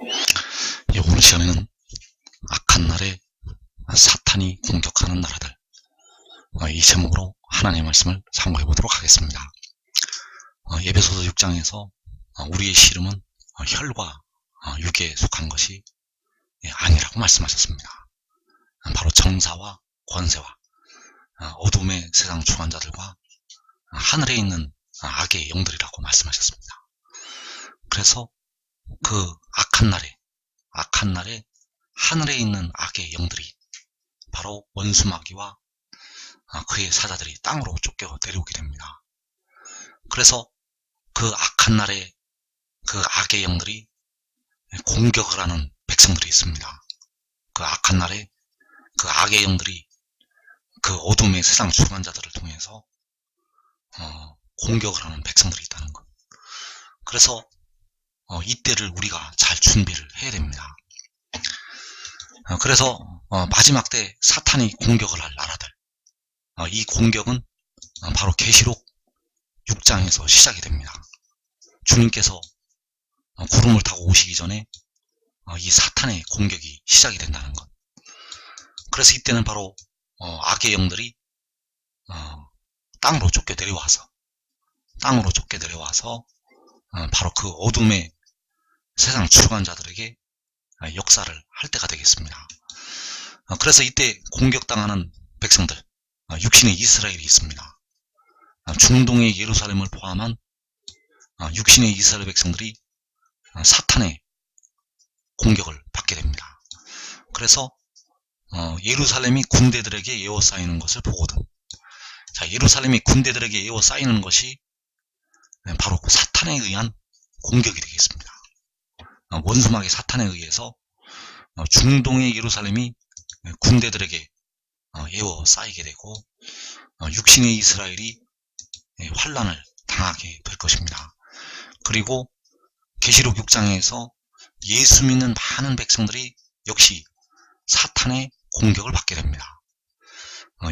오늘 시간에는 악한 날에 사탄이 공격하는 나라들, 이 제목으로 하나님의 말씀을 상고해 보도록 하겠습니다. 에베소서 6장에서 우리의 씨름은 혈과 육에 속한 것이 아니라고 말씀하셨습니다. 바로 정사와 권세와 어둠의 세상 주관자들과 하늘에 있는 악의 영들이라고 말씀하셨습니다. 그래서 그 악한 날에 하늘에 있는 악의 영들이 바로 원수마귀와 그의 사자들이 땅으로 쫓겨 내려오게 됩니다. 그래서 그 악한 날에 그 악의 영들이 공격을 하는 백성들이 있습니다. 그 악한 날에 그 악의 영들이 그 어둠의 세상 주관자들을 통해서 공격을 하는 백성들이 있다는 것. 그래서 이때를 우리가 잘 준비를 해야 됩니다. 그래서 마지막 때 사탄이 공격을 할 나라들, 이 공격은 바로 계시록 6장에서 시작이 됩니다. 주님께서 구름을 타고 오시기 전에 이 사탄의 공격이 시작이 된다는 것. 그래서 이때는 바로 악의 영들이 땅으로 쫓겨 내려와서 바로 그 어둠의 세상 주관자들에게 역사를 할 때가 되겠습니다. 그래서 이때 공격당하는 백성들, 육신의 이스라엘이 있습니다. 중동의 예루살렘을 포함한 육신의 이스라엘 백성들이 사탄의 공격을 받게 됩니다. 그래서 예루살렘이 군대들에게 에워싸이는 것을 보거든. 예루살렘이 군대들에게 에워싸이는 것이 바로 사탄에 의한 공격이 되겠습니다. 원수마귀 사탄에 의해서 중동의 예루살렘이 군대들에게 에워싸이게 되고 육신의 이스라엘이 환난을 당하게 될 것입니다. 그리고 계시록 6장에서 예수 믿는 많은 백성들이 역시 사탄의 공격을 받게 됩니다.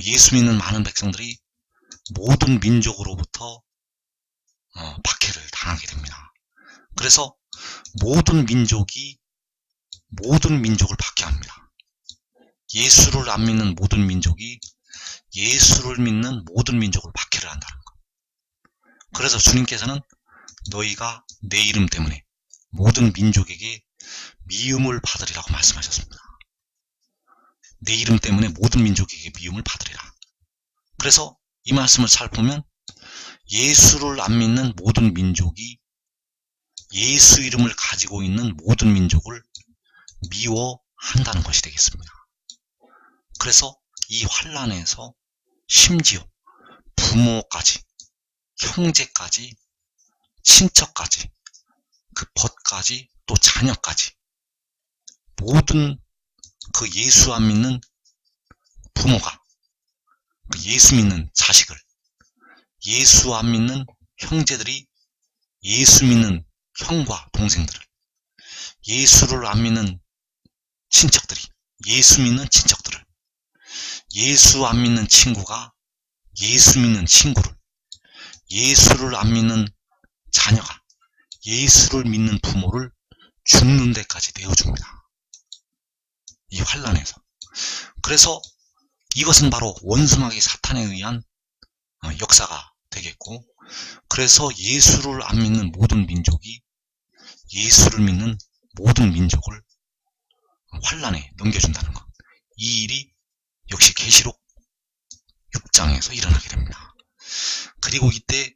예수 믿는 많은 백성들이 모든 민족으로부터 박해를 당하게 됩니다. 그래서 모든 민족을 박해합니다. 예수를 안 믿는 모든 민족이 예수를 믿는 모든 민족을 박해를 한다는 것. 그래서 주님께서는 너희가 내 이름 때문에 모든 민족에게 미움을 받으리라고 말씀하셨습니다. 내 이름 때문에 모든 민족에게 미움을 받으리라. 그래서 이 말씀을 잘 보면 예수를 안 믿는 모든 민족이 예수 이름을 가지고 있는 모든 민족을 미워한다는 것이 되겠습니다. 그래서 이 환난에서 심지어 부모까지, 형제까지, 친척까지, 그 벗까지, 또 자녀까지 모든 그 예수 안 믿는 부모가 그 예수 믿는 자식을, 예수 안 믿는 형제들이 예수 믿는 형과 동생들을, 예수를 안 믿는 친척들이 예수 믿는 친척들을, 예수 안 믿는 친구가 예수 믿는 친구를, 예수를 안 믿는 자녀가 예수를 믿는 부모를 죽는 데까지 내어줍니다. 이 환난에서. 그래서 이것은 바로 원수마귀 사탄에 의한 역사가 되겠고, 그래서 예수를 안 믿는 모든 민족이 예수를 믿는 모든 민족을 환난에 넘겨준다는 것. 이 일이 역시 계시록 6장에서 일어나게 됩니다. 그리고 이때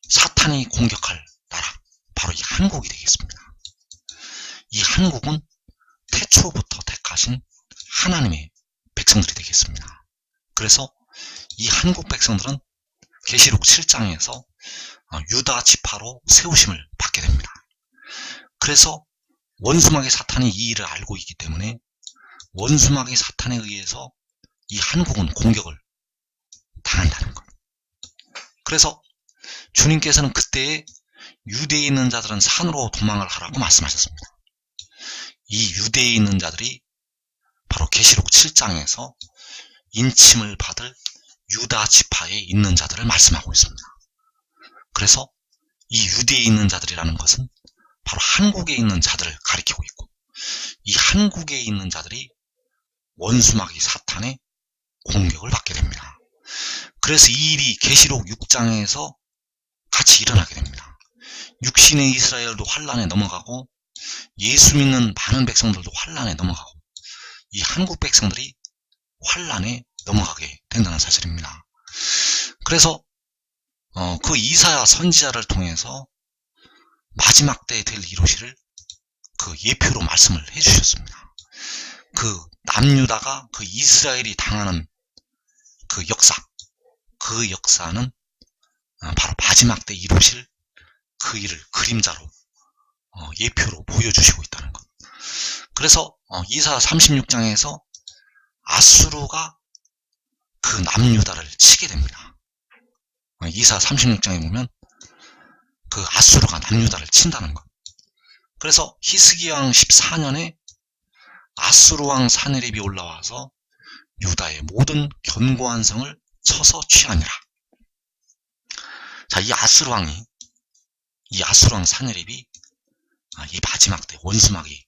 사탄이 공격할 나라, 바로 이 한국이 되겠습니다. 이 한국은 태초부터 택하신 하나님의 백성들이 되겠습니다. 그래서 이 한국 백성들은 계시록 7장에서 유다 지파로 세우심을 받게 됩니다. 그래서 원수마귀 사탄이 이 일을 알고 있기 때문에 원수마귀 사탄에 의해서 이 한국은 공격을 당한다는 것. 그래서 주님께서는 그때에 유대에 있는 자들은 산으로 도망을 하라고 말씀하셨습니다. 이 유대에 있는 자들이 바로 계시록 7장에서 인침을 받을 유다 지파에 있는 자들을 말씀하고 있습니다. 그래서 이 유대에 있는 자들이라는 것은 바로 한국에 있는 자들을 가리키고 있고, 이 한국에 있는 자들이 원수마귀 사탄의 공격을 받게 됩니다. 그래서 이 일이 계시록 6장에서 같이 일어나게 됩니다. 육신의 이스라엘도 환란에 넘어가고 예수 믿는 많은 백성들도 환란에 넘어가고 이 한국 백성들이 환란에 넘어가게 된다는 사실입니다. 그래서 그 이사야 선지자를 통해서 마지막 때에 될 이루시를 그 예표로 말씀을 해주셨습니다. 그 남유다가 그 이스라엘이 당하는 그 역사는 바로 마지막 때 이루실 그 일을 그림자로 예표로 보여주시고 있다는 것. 그래서 이사야 36장에서 아수르가 그 남유다를 치게 됩니다. 이사야 36장에 보면 그 아수르가 남유다를 친다는 것. 그래서 히스기야 왕 14년에 아수르 왕 사네립이 올라와서 유다의 모든 견고한 성을 쳐서 취하니라. 자, 이 아수르 왕 사네립이 이 마지막 때 원수마귀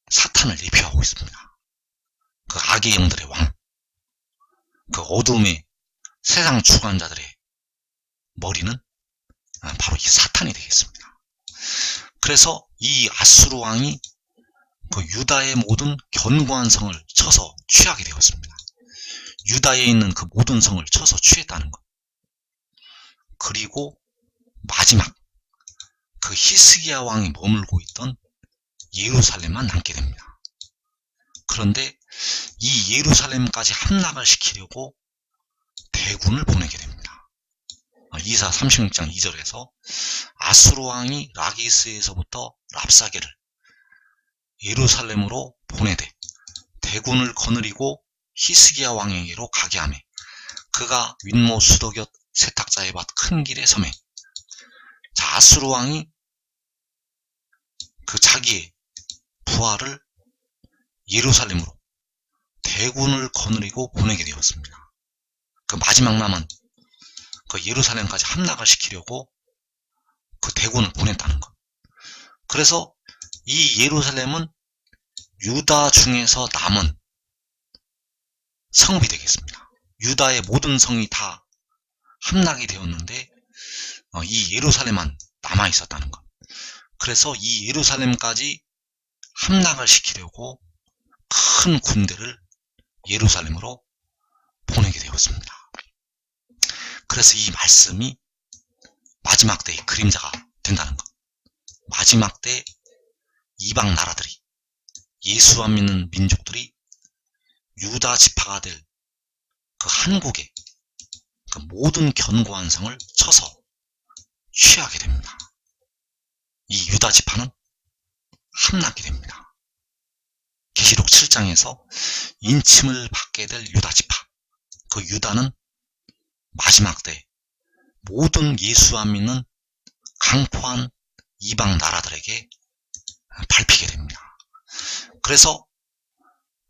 사탄을 예표하고 있습니다. 그 악의 영들의 왕, 그 어둠의 세상 주관자들의 머리는 바로 이 사탄이 되겠습니다. 그래서 이 아수르 왕이 그 유다의 모든 견고한 성을 쳐서 취하게 되었습니다. 유다에 있는 그 모든 성을 쳐서 취했다는 것. 그리고 마지막 그 히스기야 왕이 머물고 있던 예루살렘만 남게 됩니다. 그런데 이 예루살렘까지 함락을 시키려고 대군을 보내게 됩니다. 이사 36장 2절에서 아수르 왕이 라기스에서부터 랍사게를 예루살렘으로 보내되 대군을 거느리고 히스기야 왕에게로 가게 하매 그가 윗모 수도곁 세탁자의 밭 큰 길에 서매. 자, 아수르 왕이 그 자기의 부하를 예루살렘으로 대군을 거느리고 보내게 되었습니다. 그 마지막 남은 그 예루살렘까지 함락을 시키려고 그 대군을 보냈다는 것. 그래서 이 예루살렘은 유다 중에서 남은 성읍이 되겠습니다. 유다의 모든 성이 다 함락이 되었는데 이 예루살렘만 남아 있었다는 것. 그래서 이 예루살렘까지 함락을 시키려고 큰 군대를 예루살렘으로 보내게 되었습니다. 그래서 이 말씀이 마지막 때의 그림자가 된다는 것. 마지막 때 이방 나라들이, 예수 안 믿는 민족들이 유다 지파가 될 그 한국의 그 모든 견고한 성을 쳐서 취하게 됩니다. 이 유다 지파는 함락이 됩니다. 계시록 7장에서 인침을 받게 될 유다 지파. 그 유다는 마지막 때 모든 예수 안 믿는 강포한 이방 나라들에게 밟히게 됩니다. 그래서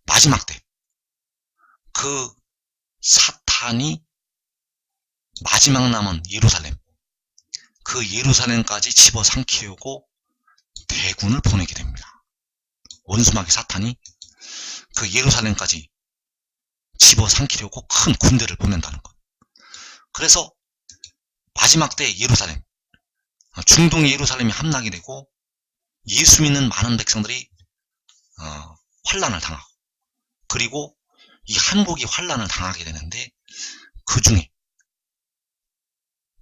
마지막 때 그 사탄이 마지막 남은 예루살렘, 그 예루살렘까지 집어삼키려고 대군을 보내게 됩니다. 원수마귀 사탄이 그 예루살렘까지 집어삼키려고 큰 군대를 보낸다는 것. 그래서 마지막 때 예루살렘, 중동 예루살렘이 함락이 되고 예수 믿는 많은 백성들이 환란을 당하고, 그리고 이 한국이 환란을 당하게 되는데 그 중에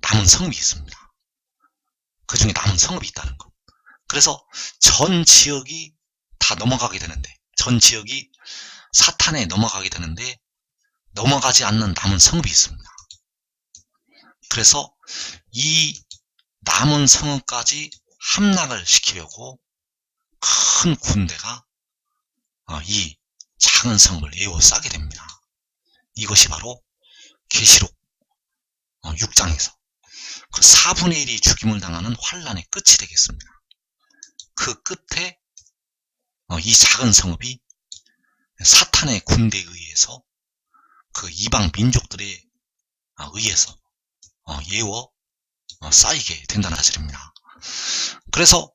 남은 성읍이 있습니다. 그 중에 남은 성읍이 있다는 것. 그래서 전 지역이 다 넘어가게 되는데, 전 지역이 사탄에 넘어가게 되는데 넘어가지 않는 남은 성읍이 있습니다. 그래서 이 남은 성읍까지 함락을 시키려고 큰 군대가 이 작은 성읍을 에워싸게 됩니다. 이것이 바로 계시록 6장에서 그 4분의 1이 죽임을 당하는 환란의 끝이 되겠습니다. 그 끝에 이 작은 성읍이 사탄의 군대에 의해서 그 이방 민족들에 의해서 쌓이게 된다는 사실입니다. 그래서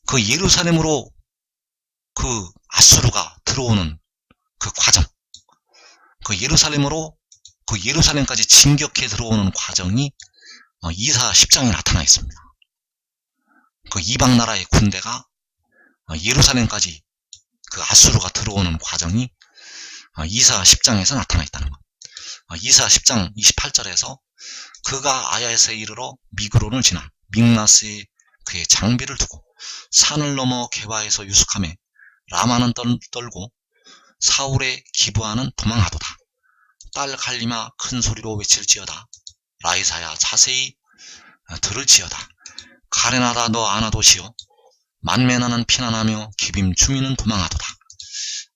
그 예루살렘으로 그 아수르가 들어오는 그 과정, 그 예루살렘까지 진격해 들어오는 과정이 이사 10장에 나타나 있습니다. 그 이방 나라의 군대가 예루살렘까지 그 아수르가 들어오는 과정이 이사 10장에서 나타나 있다는 것. 이사 10장 28절에서 그가 아야에서 이르러 미그론을 지나 믹마스에 그의 장비를 두고 산을 넘어 게바에서 유숙하며 라마는 떨고 사울의 기브아는 도망하도다. 딸 갈리마 큰 소리로 외칠지어다. 라이사야 자세히 들을지어다. 가레나다 너 아나도시여 만메나는 피난하며 기빔 주민은 도망하도다.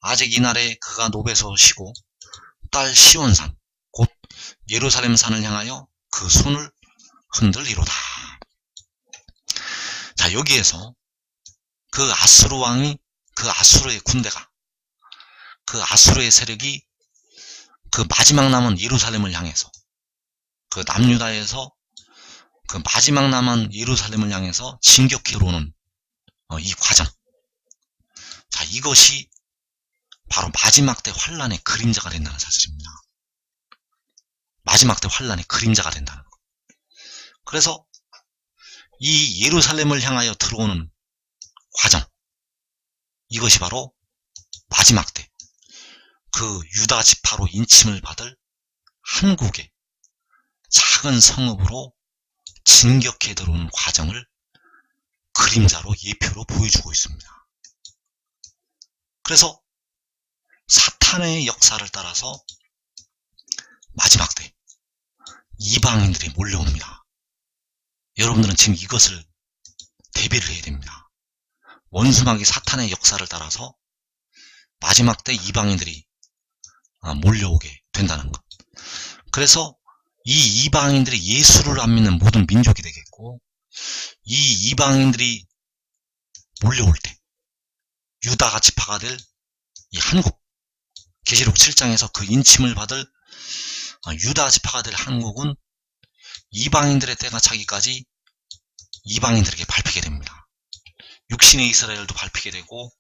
아직 이날에 그가 노베서 쉬고 딸 시온산 곧 예루살렘 산을 향하여 그 손을 흔들리로다. 자, 여기에서 그 아수르 왕이, 그 아수르의 군대가, 그 아수르의 세력이 그 마지막 남은 예루살렘을 향해서, 그 남유다에서 그 마지막 남은 예루살렘을 향해서 진격해 오는 이 과정. 자, 이것이 바로 마지막 때 환란의 그림자가 된다는 사실입니다. 마지막 때 환란의 그림자가 된다는 것. 그래서 이 예루살렘을 향하여 들어오는 과정, 이것이 바로 마지막 때 그 유다 지파로 인침을 받을 한국의 작은 성읍으로 진격해 들어오는 과정을 그림자로 예표로 보여주고 있습니다. 그래서 사탄의 역사를 따라서 마지막 때 이방인들이 몰려옵니다. 여러분들은 지금 이것을 대비를 해야 됩니다. 원수마귀 사탄의 역사를 따라서 마지막 때 이방인들이 몰려오게 된다는 것. 그래서 이 이방인들이 예수를 안 믿는 모든 민족이 되겠고, 이 이방인들이 몰려올 때 유다가 지파가 될 이 한국, 계시록 7장에서 그 인침을 받을 유다 지파가 될 한국은 이방인들의 때가 차기까지 이방인들에게 밟히게 됩니다. 육신의 이스라엘도 밟히게 되고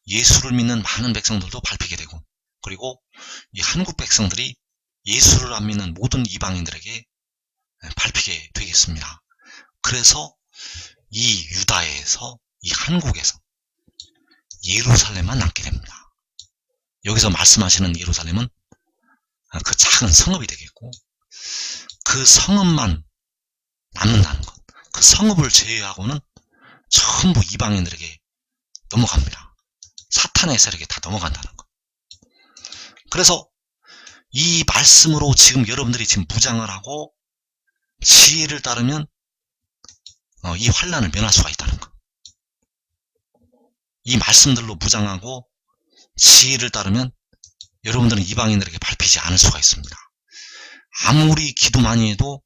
예수를 믿는 많은 백성들도 밟히게 되고, 그리고 이 한국 백성들이 예수를 안 믿는 모든 이방인들에게 밟히게 되겠습니다. 그래서 이 유다에서, 이 한국에서 예루살렘만 남게 됩니다. 여기서 말씀하시는 예루살렘은 그 작은 성읍이 되겠고, 그 성읍만 남는다는 것. 그 성읍을 제외하고는 전부 이방인들에게 넘어갑니다. 사탄의 세력에 다 넘어간다는 것. 그래서 이 말씀으로 지금 여러분들이 지금 무장을 하고 지혜를 따르면 이 환란을 면할 수가 있다는 것. 이 말씀들로 무장하고 지혜를 따르면 여러분들은 이방인들에게 밟히지 않을 수가 있습니다. 아무리 기도 많이 해도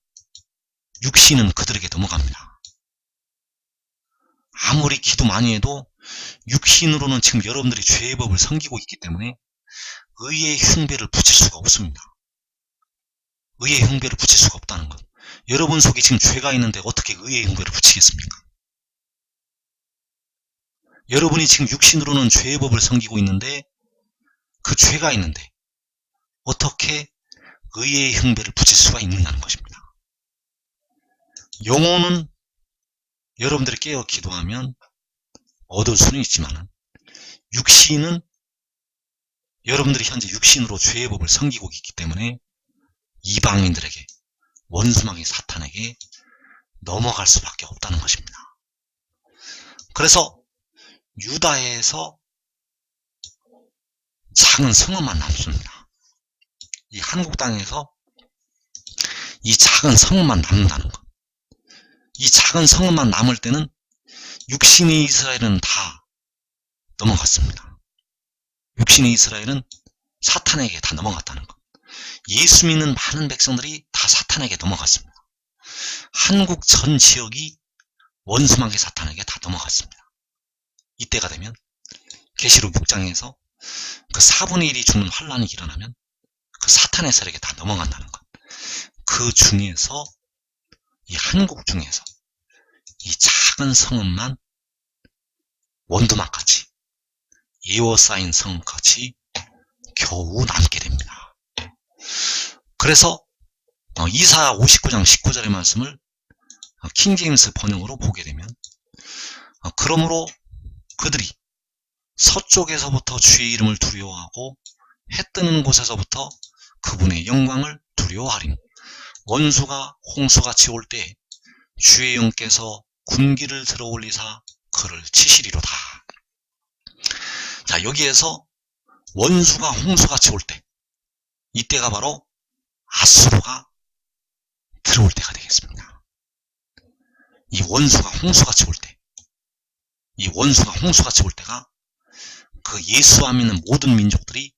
육신은 그들에게 넘어갑니다. 아무리 기도 많이 해도 육신으로는 지금 여러분들이 죄의 법을 섬기고 있기 때문에 의의 흉배를 붙일 수가 없습니다. 의의 흉배를 붙일 수가 없다는 것. 여러분 속에 지금 죄가 있는데 어떻게 의의 흉배를 붙이겠습니까? 여러분이 지금 육신으로는 죄의 법을 섬기고 있는데, 그 죄가 있는데 어떻게 의의 흉배를 붙일 수가 있는다는 것입니다. 영혼은 여러분들이 깨어 기도하면 얻을 수는 있지만, 육신은 여러분들이 현재 육신으로 죄의 법을 섬기고 있기 때문에 이방인들에게, 원수마귀 사탄에게 넘어갈 수밖에 없다는 것입니다. 그래서 유다에서 작은 성읍만 남습니다. 이 한국 땅에서 이 작은 성읍만 남는다는 것. 이 작은 성읍만 남을 때는 육신의 이스라엘은 다 넘어갔습니다. 육신의 이스라엘은 사탄에게 다 넘어갔다는 것. 예수 믿는 많은 백성들이 다 사탄에게 넘어갔습니다. 한국 전 지역이 원수마귀 사탄에게 다 넘어갔습니다. 이때가 되면 계시록 6장에서 그 4분의 1이 죽는 환란이 일어나면 그 사탄의 세력에 다 넘어간다는 것. 그 중에서, 이 한국 중에서 이 작은 성읍만 원두막같이 에워싸인 성같이 겨우 남게 됩니다. 그래서 이사야 59장 19절의 말씀을 킹제임스 번역으로 보게 되면, 그러므로 그들이 서쪽에서부터 주의 이름을 두려워하고 해 뜨는 곳에서부터 그분의 영광을 두려워하리니 원수가 홍수같이 올 때 주의 영께서 군기를 들어올리사 그를 치시리로다. 자, 여기에서 원수가 홍수같이 올 때, 이때가 바로 아수르가 들어올 때가 되겠습니다. 이 원수가 홍수같이 올 때, 이 원수가 홍수같이 올 때가 그 예수와 믿는 모든 민족들이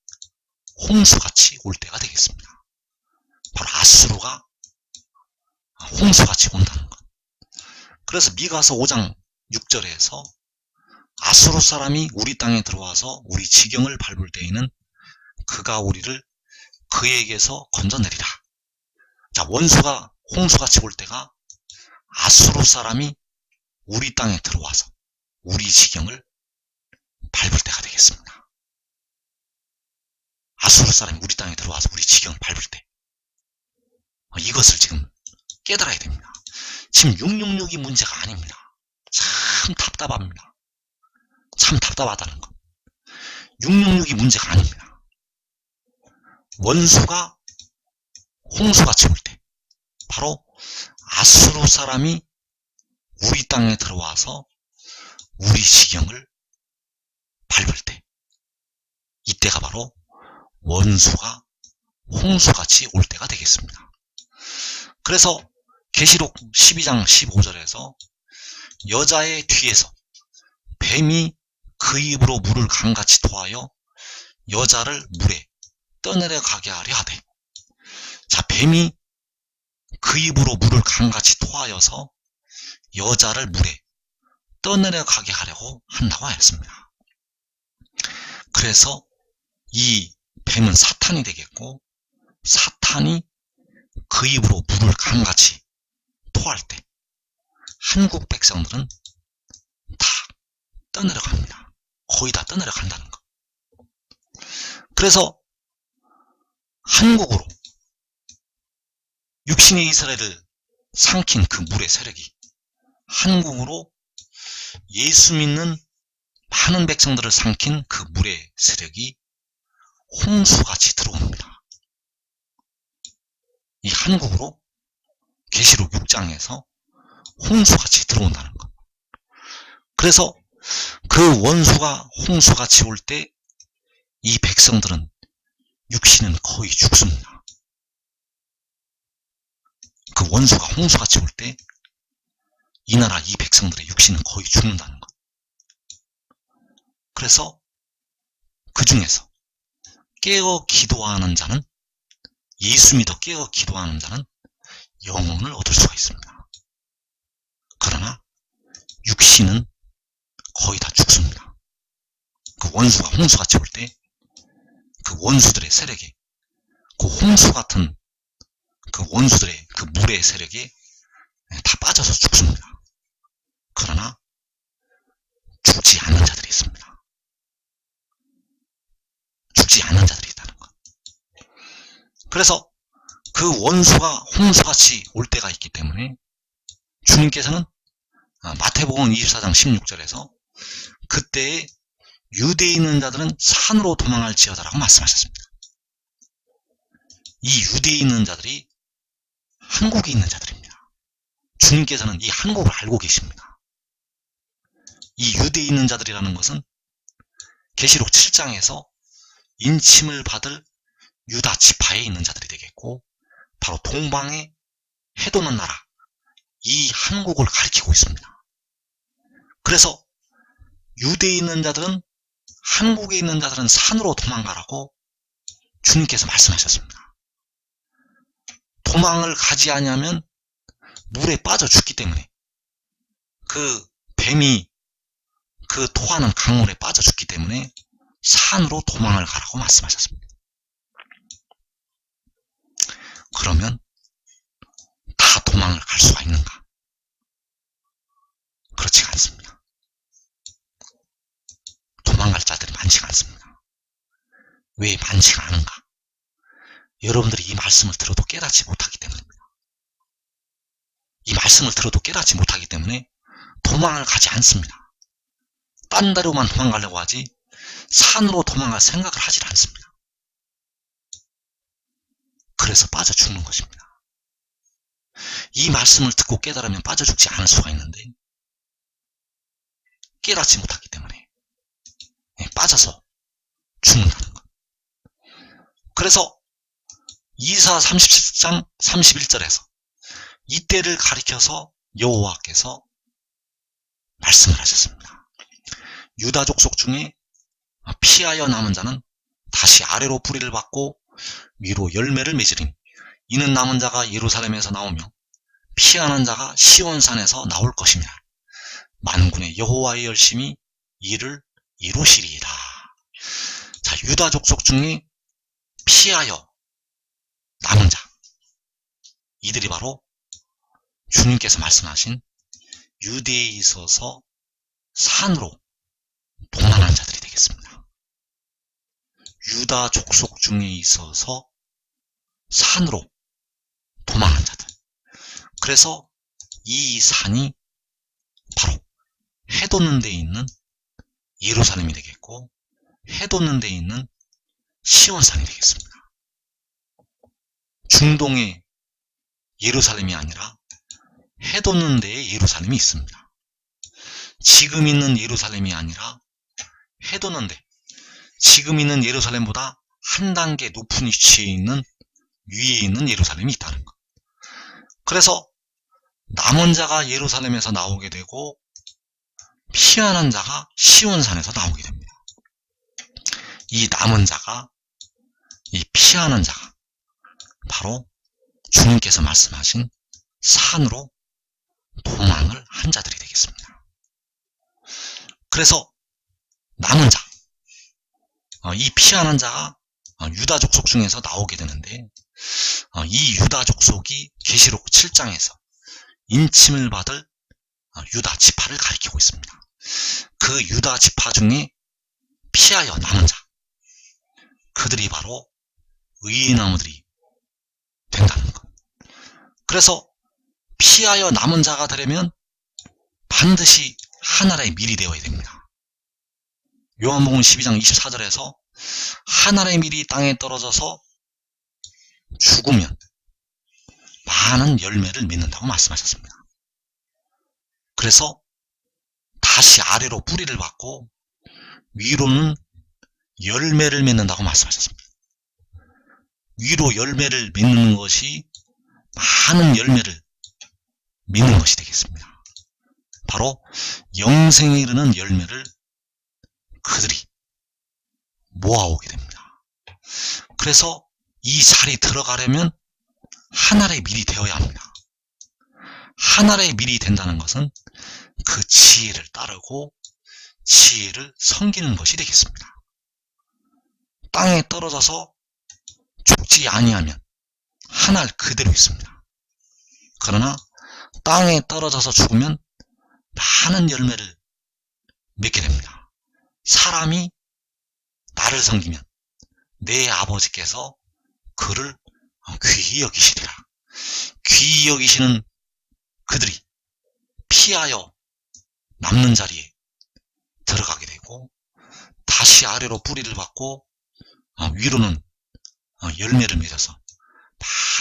홍수같이 올 때가 되겠습니다. 바로 아수르가 홍수같이 온다는 것. 그래서 미가서 5장 6절에서 아수르 사람이 우리 땅에 들어와서 우리 지경을 밟을 때에는 그가 우리를 그에게서 건져내리라. 자, 원수가 홍수같이 올 때가 아수르 사람이 우리 땅에 들어와서 우리 지경을 밟을 때가 되겠습니다. 아수르 사람이 우리 땅에 들어와서 우리 지경을 밟을 때, 이것을 지금 깨달아야 됩니다. 지금 666이 문제가 아닙니다. 참 답답합니다. 참 답답하다는 것. 666이 문제가 아닙니다. 원수가 홍수같이 올 때, 바로 아수르 사람이 우리 땅에 들어와서 우리 지경을 밟을 때, 이때가 바로 원수가 홍수같이 올 때가 되겠습니다. 그래서 계시록 12장 15절에서 여자의 뒤에서 뱀이 그 입으로 물을 강같이 토하여 여자를 물에 떠내려 가게 하려 하되, 자, 뱀이 그 입으로 물을 강같이 토하여서 여자를 물에 떠내려 가게 하려고 한다고 하였습니다. 그래서 이 뱀은 사탄이 되겠고, 사탄이 그 입으로 물을 강같이 토할 때 한국 백성들은 다 떠내려갑니다. 거의 다 떠내려간다는 것. 그래서 한국으로 육신의 이스라엘을 삼킨 그 물의 세력이 한국으로 예수 믿는 많은 백성들을 삼킨 그 물의 세력이 홍수같이 들어옵니다. 이 한국으로 계시록 6장에서 홍수같이 들어온다는 것. 그래서 그 원수가 홍수같이 올 때 이 백성들은 육신은 거의 죽습니다. 그 원수가 홍수같이 올 때 이 나라 이 백성들의 육신은 거의 죽는다는 것. 그래서 그 중에서 깨어 기도하는 자는, 예수 믿어 깨어 기도하는 자는 영혼을 얻을 수가 있습니다. 그러나 육신은 거의 다 죽습니다. 그 원수가 홍수같이 올 때 그 원수들의 세력에, 그 홍수 같은 그 원수들의 그 물의 세력에 다 빠져서 죽습니다. 그러나 죽지 않는 자들이 있습니다. 죽지 않는 자들이 있다는 것. 그래서 그 원수가 홍수같이 올 때가 있기 때문에 주님께서는 마태복음 24장 16절에서 그때에 유대에 있는 자들은 산으로 도망할지어다라고 말씀하셨습니다. 이 유대에 있는 자들이 한국에 있는 자들입니다. 주님께서는 이 한국을 알고 계십니다. 이 유대에 있는 자들이라는 것은 계시록 7장에서 인침을 받을 유다 지파에 있는 자들이 되겠고, 바로 동방에 해도는 나라, 이 한국을 가리키고 있습니다. 그래서 유대에 있는 자들은, 한국에 있는 자들은 산으로 도망가라고 주님께서 말씀하셨습니다. 도망을 가지 아니하면 물에 빠져 죽기 때문에, 그 뱀이 그 토하는 강물에 빠져 죽기 때문에 산으로 도망을 가라고 말씀하셨습니다. 그러면 다 도망을 갈 수가 있는가? 그렇지가 않습니다. 많지 않습니다. 왜 많지가 않은가? 여러분들이 이 말씀을 들어도 깨닫지 못하기 때문입니다. 이 말씀을 들어도 깨닫지 못하기 때문에 도망을 가지 않습니다. 딴 데로만 도망가려고 하지 산으로 도망갈 생각을 하질 않습니다. 그래서 빠져 죽는 것입니다. 이 말씀을 듣고 깨달으면 빠져 죽지 않을 수가 있는데 깨닫지 못하기 때문에 빠져서 죽는다는 것. 그래서 이사 37장 31절에서 이때를 가리켜서 여호와께서 말씀을 하셨습니다. 유다 족속 중에 피하여 남은 자는 다시 아래로 뿌리를 받고 위로 열매를 맺으리니 이는 남은 자가 예루살렘에서 나오며 피하는 자가 시온산에서 나올 것입니다. 만군의 여호와의 열심히 이를 이루시리이다. 자, 유다 족속 중에 피하여 남은 자, 이들이 바로 주님께서 말씀하신 유대에 있어서 산으로 도망한 자들이 되겠습니다. 유다 족속 중에 있어서 산으로 도망한 자들. 그래서 이 산이 바로 해돋는 데 있는 예루살렘이 되겠고 해돋는 데 있는 시온산이 되겠습니다. 중동의 예루살렘이 아니라 해돋는 데에 예루살렘이 있습니다. 지금 있는 예루살렘이 아니라 해돋는 데, 지금 있는 예루살렘보다 한 단계 높은 위치에 있는 위에 있는 예루살렘이 있다는 것. 그래서 남은 자가 예루살렘에서 나오게 되고 피하는 자가 시온산에서 나오게 됩니다. 이 남은 자가, 이 피하는 자가 바로 주님께서 말씀하신 산으로 도망을 한 자들이 되겠습니다. 그래서 남은 자, 이 피하는 자가 유다 족속 중에서 나오게 되는데 이 유다 족속이 계시록 7장에서 인침을 받을 유다 지파를 가리키고 있습니다. 그 유다 지파 중에 피하여 남은 자, 그들이 바로 의인나무들이 된다는 것. 그래서 피하여 남은 자가 되려면 반드시 하나님의 밀이 되어야 됩니다. 요한복음 12장 24절에서 하나님의 밀이 땅에 떨어져서 죽으면 많은 열매를 맺는다고 말씀하셨습니다. 그래서 다시 아래로 뿌리를 받고 위로는 열매를 맺는다고 말씀하셨습니다. 위로 열매를 맺는 것이 많은 열매를 맺는 것이 되겠습니다. 바로 영생에 이르는 열매를 그들이 모아오게 됩니다. 그래서 이 자리 들어가려면 하나의 밀이 되어야 합니다. 하나의 밀이 된다는 것은 그 지혜를 따르고 지혜를 섬기는 것이 되겠습니다. 땅에 떨어져서 죽지 아니하면 하나 그대로 있습니다. 그러나 땅에 떨어져서 죽으면 많은 열매를 맺게 됩니다. 사람이 나를 섬기면 내 아버지께서 그를 귀히 여기시리라. 귀히 여기시는 그들이 피하여 남는 자리에 들어가게 되고 다시 아래로 뿌리를 받고 위로는 열매를 맺어서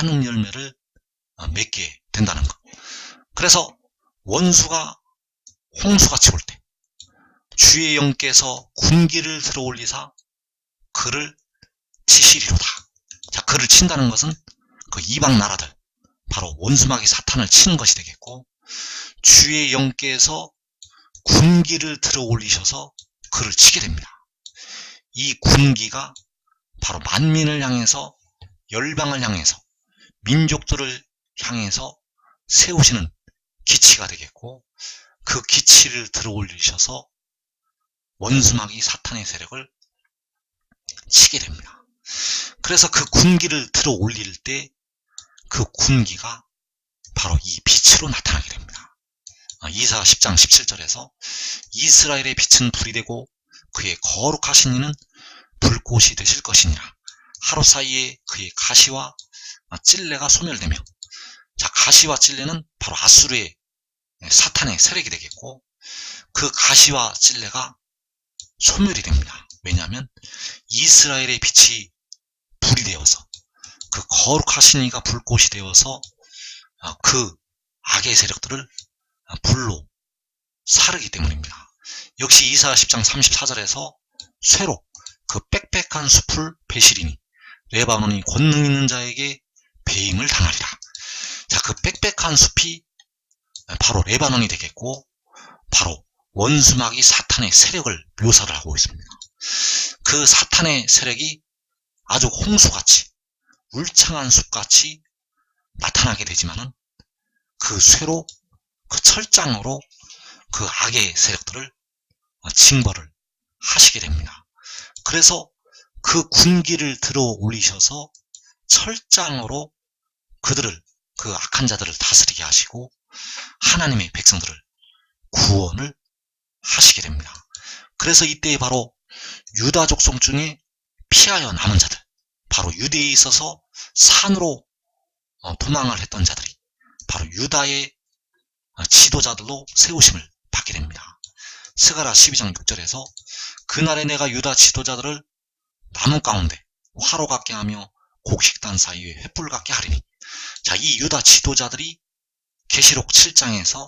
많은 열매를 맺게 된다는 것. 그래서 원수가 홍수같이 올 때 주의 영께서 군기를 들어 올리사 그를 치시리로다. 자, 그를 친다는 것은 그 이방 나라들, 바로 원수마귀 사탄을 치는 것이 되겠고, 주의 영께서 군기를 들어 올리셔서 그를 치게 됩니다. 이 군기가 바로 만민을 향해서, 열방을 향해서, 민족들을 향해서 세우시는 기치가 되겠고, 그 기치를 들어 올리셔서 원수마귀 사탄의 세력을 치게 됩니다. 그래서 그 군기를 들어 올릴 때 그 군기가 바로 이 빛으로 나타나게 됩니다. 이사 10장 17절에서 이스라엘의 빛은 불이 되고 그의 거룩하신 이는 불꽃이 되실 것이니라. 하루 사이에 그의 가시와 찔레가 소멸되며, 자, 가시와 찔레는 바로 아수르의 사탄의 세력이 되겠고, 그 가시와 찔레가 소멸이 됩니다. 왜냐하면 이스라엘의 빛이 불이 되어서, 그 거룩하신 이가 불꽃이 되어서 그 악의 세력들을 불로 사르기 때문입니다. 역시 이사야 10장 34절에서 쇠로 그 빽빽한 숲을 베시리니 레바논이 권능 있는 자에게 배임을 당하리라. 자, 그 빽빽한 숲이 바로 레바논이 되겠고, 바로 원수마귀 사탄의 세력을 묘사를 하고 있습니다. 그 사탄의 세력이 아주 홍수같이, 울창한 숲같이 나타나게 되지만은, 그 쇠로, 그 철장으로 그 악의 세력들을 징벌을 하시게 됩니다. 그래서 그 군기를 들어 올리셔서 철장으로 그들을, 그 악한 자들을 다스리게 하시고 하나님의 백성들을 구원을 하시게 됩니다. 그래서 이때 바로 유다 족속 중에 피하여 남은 자들, 바로 유대에 있어서 산으로 도망을 했던 자들이 바로 유다의 지도자들로 세우심을 받게 됩니다. 스가랴 12장 6절에서 그날에 내가 유다 지도자들을 나무 가운데 화로 같게 하며 곡식단 사이에 횃불 같게 하리니, 자, 이 유다 지도자들이 계시록 7장에서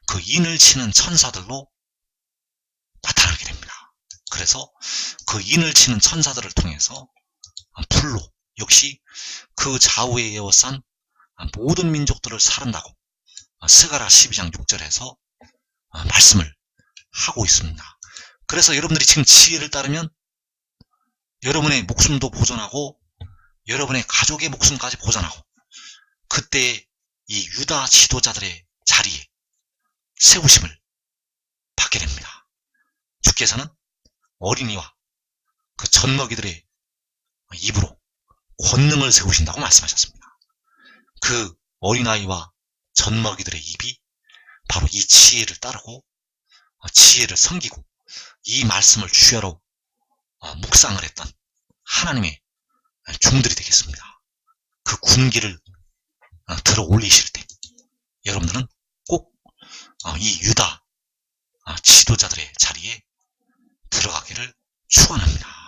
그 인을 치는 천사들로 나타나게 됩니다. 그래서 그 인을 치는 천사들을 통해서 불로 역시 그 좌우에 에워싼 모든 민족들을 사른다고 스가랴 12장 6절에서 말씀을 하고 있습니다. 그래서 여러분들이 지금 지혜를 따르면 여러분의 목숨도 보존하고 여러분의 가족의 목숨까지 보존하고, 그때 이 유다 지도자들의 자리에 세우심을 받게 됩니다. 주께서는 어린이와 그 젖먹이들의 입으로 권능을 세우신다고 말씀하셨습니다. 그 어린아이와 젖먹이들의 입이 바로 이 지혜를 따르고 지혜를 섬기고 이 말씀을 주야로 묵상을 했던 하나님의 종들이 되겠습니다. 그 군기를 들어 올리실 때 여러분들은 꼭 이 유다 지도자들의 자리에 들어가기를 축원합니다.